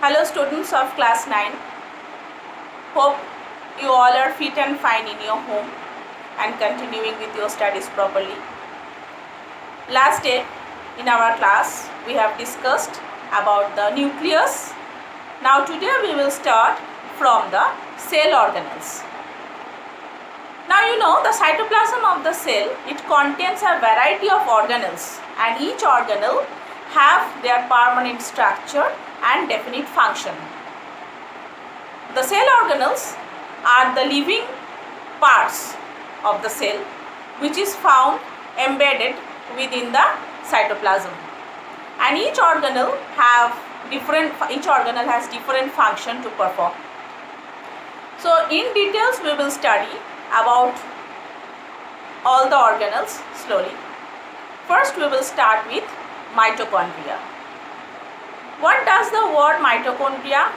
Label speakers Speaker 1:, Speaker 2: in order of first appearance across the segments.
Speaker 1: Hello students of class 9. Hope you all are fit and fine in your home and continuing with your studies properly. Last day in our class we have discussed about the nucleus. Now today we will start from the cell organelles. Now you know the cytoplasm of the cell, it contains a variety of organelles and each organelle have their permanent structure and definite function. The cell organelles are the living parts of the cell which is found embedded within the cytoplasm, and each organelle has different function to perform. So in details we will study about all the organelles slowly. First we will start with mitochondria. What does the word mitochondria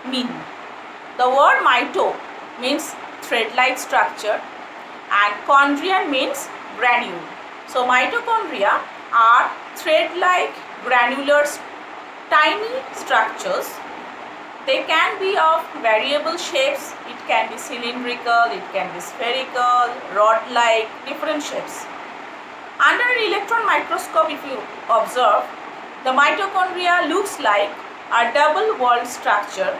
Speaker 1: mean? The word mito means thread-like structure and chondrion means granule. So mitochondria are thread-like granular tiny structures. They can be of variable shapes. It can be cylindrical, it can be spherical, rod-like, different shapes. Under an electron microscope, if you observe, the mitochondria looks like a double-walled structure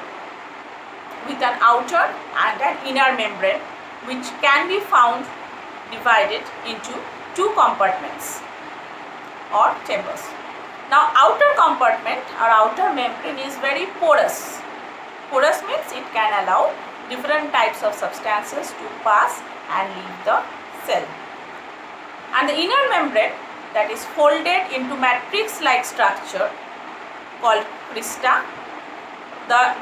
Speaker 1: with an outer and an inner membrane which can be found divided into two compartments or chambers. Now outer compartment or outer membrane is very porous. Porous means it can allow different types of substances to pass and leave the cell. And the inner membrane, that is folded into matrix-like structure called crista. The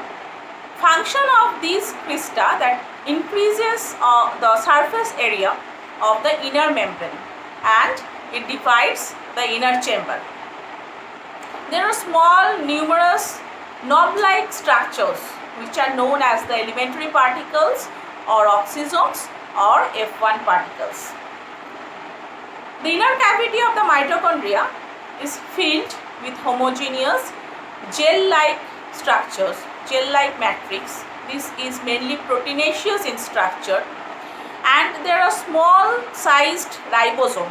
Speaker 1: function of these crista that increases the surface area of the inner membrane and it divides the inner chamber. There are small numerous knob-like structures which are known as the elementary particles or oxysomes or F1 particles. The inner cavity of the mitochondria is filled with homogeneous gel-like structures, gel-like matrix. This is mainly proteinaceous in structure, and there are small sized ribosome,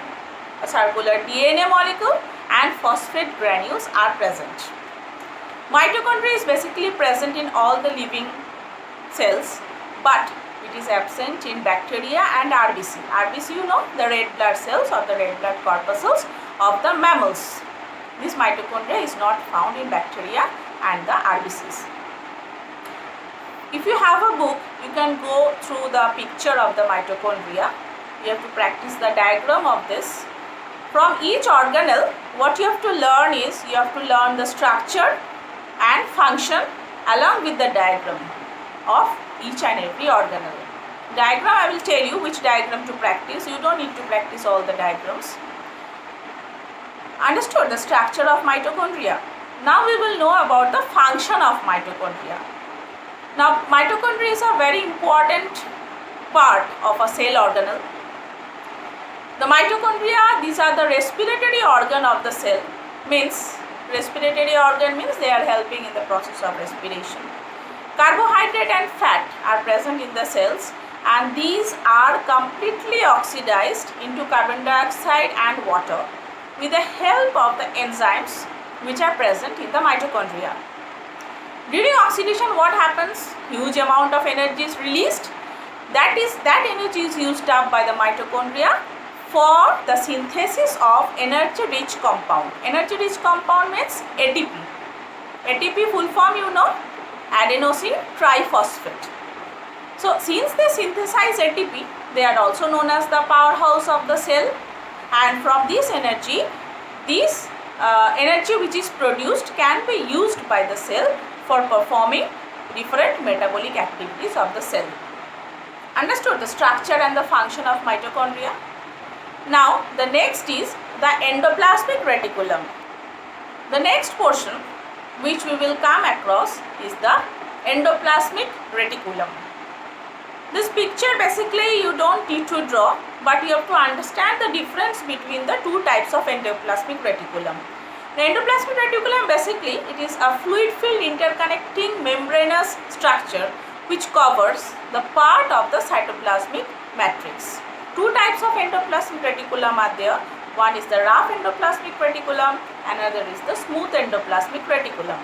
Speaker 1: a circular DNA molecule and phosphate granules are present. Mitochondria is basically present in all the living cells, but it is absent in bacteria and RBC. RBC, you know, the red blood cells or the red blood corpuscles of the mammals. This mitochondria is not found in bacteria and the RBCs. If you have a book, you can go through the picture of the mitochondria. You have to practice the diagram of this. From each organelle, what you have to learn is, you have to learn the structure and function along with the diagram of each and every organelle. Diagram, I will tell you which diagram to practice. You don't need to practice all the diagrams. Understood the structure of mitochondria. Now we will know about the function of mitochondria. Now mitochondria is a very important part of a cell organelle. The mitochondria, these are the respiratory organ of the cell. Means respiratory organ means they are helping in the process of respiration. Carbohydrate and fat are present in the cells, and these are completely oxidized into carbon dioxide and water with the help of the enzymes which are present in the mitochondria. During oxidation, what happens? Huge amount of energy is released. That energy is used up by the mitochondria for the synthesis of energy-rich compound. Energy-rich compound means ATP. ATP full form you know, adenosine triphosphate. So since they synthesize ATP, they are also known as the powerhouse of the cell, and from this energy which is produced can be used by the cell for performing different metabolic activities of the cell. Understood the structure and the function of mitochondria? Now the next is the endoplasmic reticulum. The next portion which we will come across is the endoplasmic reticulum. This picture basically you don't need to draw, but you have to understand the difference between the two types of endoplasmic reticulum. The endoplasmic reticulum basically it is a fluid-filled interconnecting membranous structure which covers the part of the cytoplasmic matrix. Two types of endoplasmic reticulum are there. One is the rough endoplasmic reticulum, another is the smooth endoplasmic reticulum.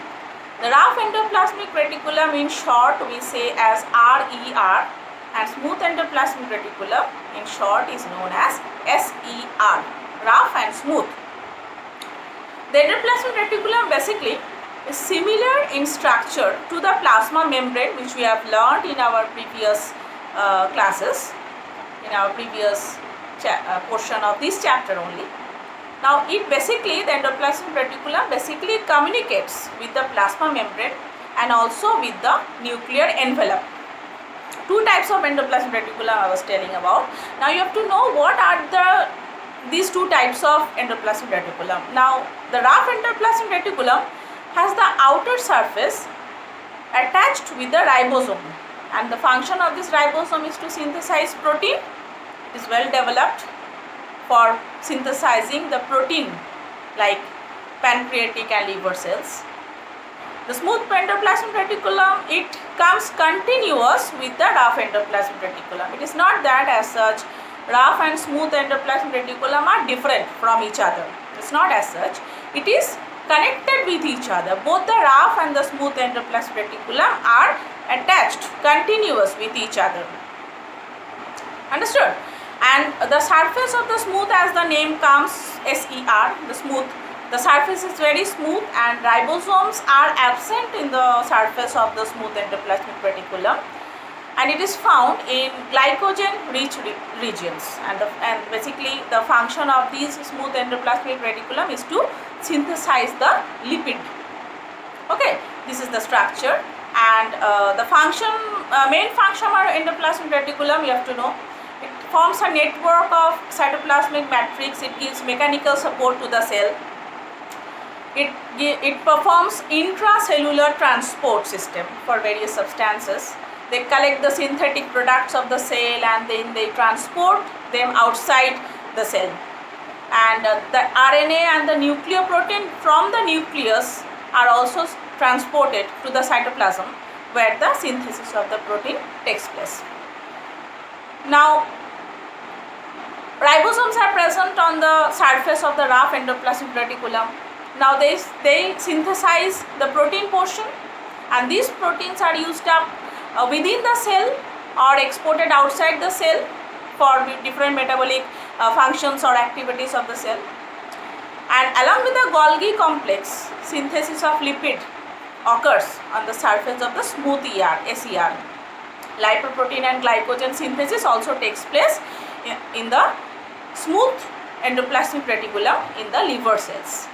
Speaker 1: The rough endoplasmic reticulum in short we say as RER, and smooth endoplasmic reticulum in short is known as SER, rough and smooth. The endoplasmic reticulum basically is similar in structure to the plasma membrane which we have learned in our previous classes, in our previous portion of this chapter only. Now the endoplasmic reticulum basically communicates with the plasma membrane and also with the nuclear envelope. Two types of endoplasmic reticulum I was telling about. Now you have to know what are these two types of endoplasmic reticulum. Now the rough endoplasmic reticulum has the outer surface attached with the ribosome, and the function of this ribosome is to synthesize protein. It is well developed for synthesizing the protein like pancreatic and liver cells. The smooth endoplasmic reticulum, it comes continuous with the rough endoplasmic reticulum. It is not that as such rough and smooth endoplasmic reticulum are different from each other. It is not as such. It is connected with each other. Both the rough and the smooth endoplasmic reticulum are attached, continuous with each other. Understood? And the surface of the smooth, as the name comes, SER, the smooth, the surface is very smooth and ribosomes are absent in the surface of the smooth endoplasmic reticulum, and it is found in glycogen rich regions, and basically the function of these smooth endoplasmic reticulum is to synthesize the lipid. Okay, this is the structure, and the function, main function of endoplasmic reticulum you have to know. It forms a network of cytoplasmic matrix. It gives mechanical support to the cell. It performs intracellular transport system for various substances. They collect the synthetic products of the cell and then they transport them outside the cell. And the RNA and the nucleoprotein from the nucleus are also transported to the cytoplasm where the synthesis of the protein takes place. Now, ribosomes are present on the surface of the rough endoplasmic reticulum. Now they synthesize the protein portion, and these proteins are used up within the cell or exported outside the cell for different metabolic functions or activities of the cell. And along with the Golgi complex, synthesis of lipid occurs on the surface of the smooth SER. Lipoprotein and glycogen synthesis also takes place in the smooth endoplasmic reticulum in the liver cells.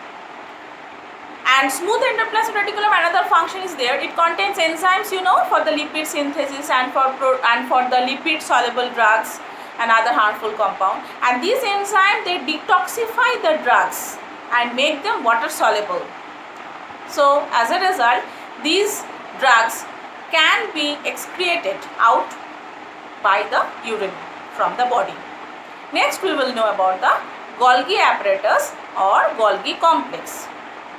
Speaker 1: And smooth endoplasmic reticulum, another function is there. It contains enzymes, for the lipid synthesis and for the lipid soluble drugs and other harmful compound. And these enzymes, they detoxify the drugs and make them water soluble. So as a result, these drugs can be excreted out by the urine from the body. Next we will know about the Golgi apparatus or Golgi complex.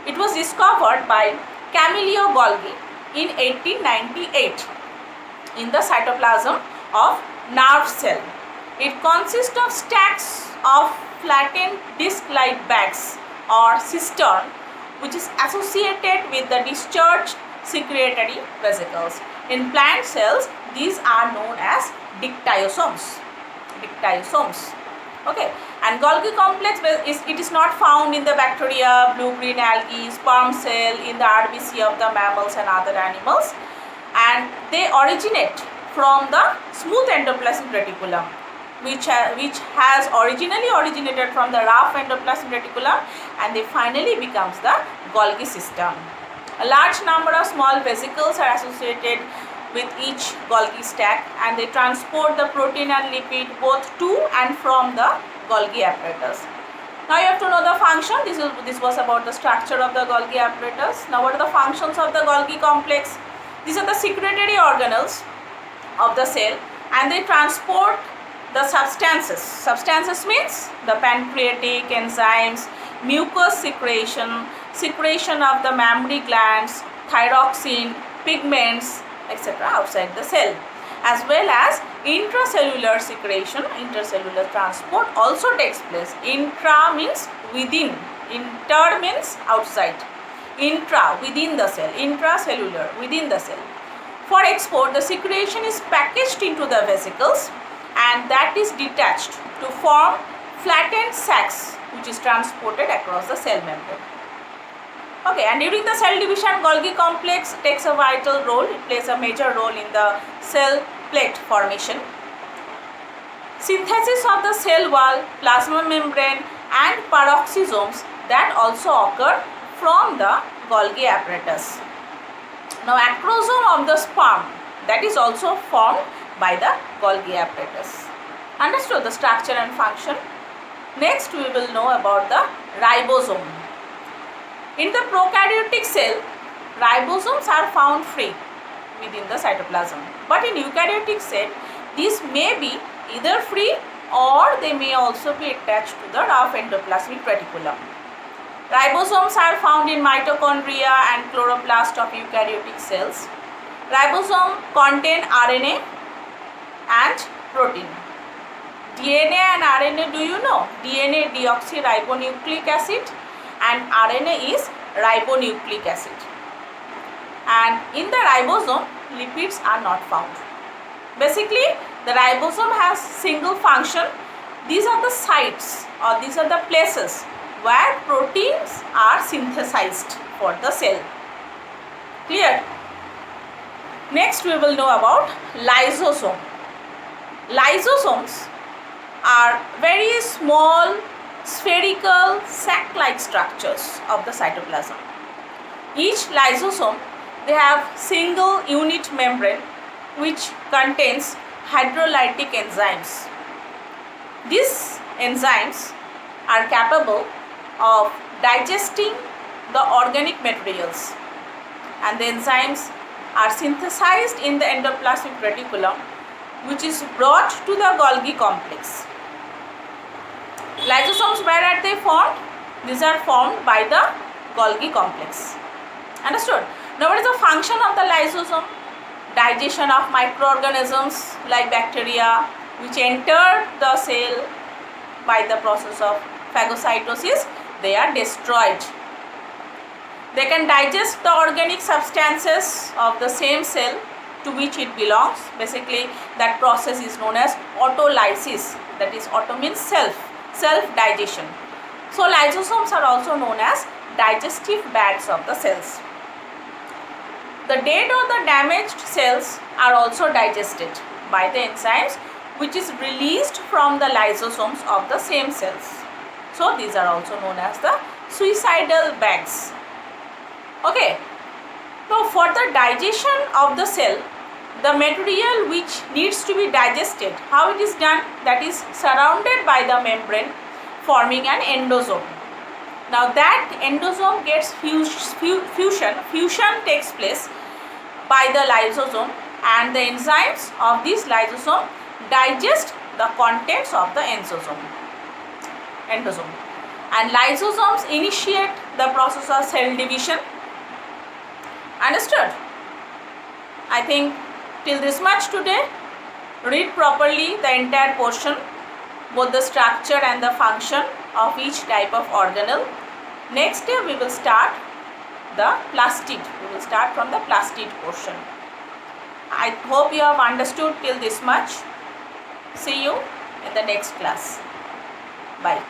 Speaker 1: It was discovered by Camillo Golgi in 1898 in the cytoplasm of nerve cell. It consists of stacks of flattened disc-like bags or cistern which is associated with the discharged secretory vesicles. In plant cells, these are known as dictyosomes. Okay, and Golgi complex is not found in the bacteria, blue-green algae, sperm cell, in the RBC of the mammals and other animals, and they originate from the smooth endoplasmic reticulum, which has originally originated from the rough endoplasmic reticulum, and they finally becomes the Golgi system. A large number of small vesicles are associated with each Golgi stack, and they transport the protein and lipid both to and from the Golgi apparatus. Now you have to know the function. This was about the structure of the Golgi apparatus. Now what are the functions of the Golgi complex? These are the secretory organelles of the cell, and they transport the substances. Substances means the pancreatic enzymes, mucus secretion, secretion of the mammary glands, thyroxine, pigments, etc. outside the cell, as well as intracellular secretion, intercellular transport also takes place. Intra means within, inter means outside, intra within the cell, intracellular within the cell. For export, the secretion is packaged into the vesicles and that is detached to form flattened sacs which is transported across the cell membrane. Okay, and during the cell division, Golgi complex takes a vital role. It plays a major role in the cell plate formation. Synthesis of the cell wall, plasma membrane and peroxisomes that also occur from the Golgi apparatus. Now, acrosome of the sperm that is also formed by the Golgi apparatus. Understood the structure and function? Next, we will know about the ribosome. In the prokaryotic cell, ribosomes are found free within the cytoplasm. But in eukaryotic cell, these may be either free or they may also be attached to the rough endoplasmic reticulum. Ribosomes are found in mitochondria and chloroplast of eukaryotic cells. Ribosome contain RNA and protein. DNA and RNA, do you know? DNA deoxyribonucleic acid and RNA is ribonucleic acid. And in the ribosome, lipids are not found. Basically, the ribosome has single function. These are the sites or these are the places where proteins are synthesized for the cell. Clear? Next, we will know about lysosome. Lysosomes are very small spherical sac-like structures of the cytoplasm. Each lysosome, they have single unit membrane which contains hydrolytic enzymes. These enzymes are capable of digesting the organic materials and the enzymes are synthesized in the endoplasmic reticulum which is brought to the Golgi complex. Lysosomes, where are they formed? These are formed by the Golgi complex. Understood? Now, what is the function of the lysosome? Digestion of microorganisms like bacteria which enter the cell by the process of phagocytosis. They are destroyed. They can digest the organic substances of the same cell to which it belongs. Basically, that process is known as autolysis. That is, auto means self-digestion. So, lysosomes are also known as digestive bags of the cells. The dead or the damaged cells are also digested by the enzymes which is released from the lysosomes of the same cells. So, these are also known as the suicidal bags. Okay. Now, for the digestion of the cell, the material which needs to be digested, how it is done? That is surrounded by the membrane forming an endosome. Now, that endosome gets fusion takes place by the lysosome and the enzymes of this lysosome digest the contents of the endosome. And lysosomes initiate the process of cell division. Understood? I think till this much today. Read properly the entire portion, both the structure and the function of each type of organelle. Next day we will start the plastid. We will start from the plastid portion. I hope you have understood till this much. See you in the next class. Bye.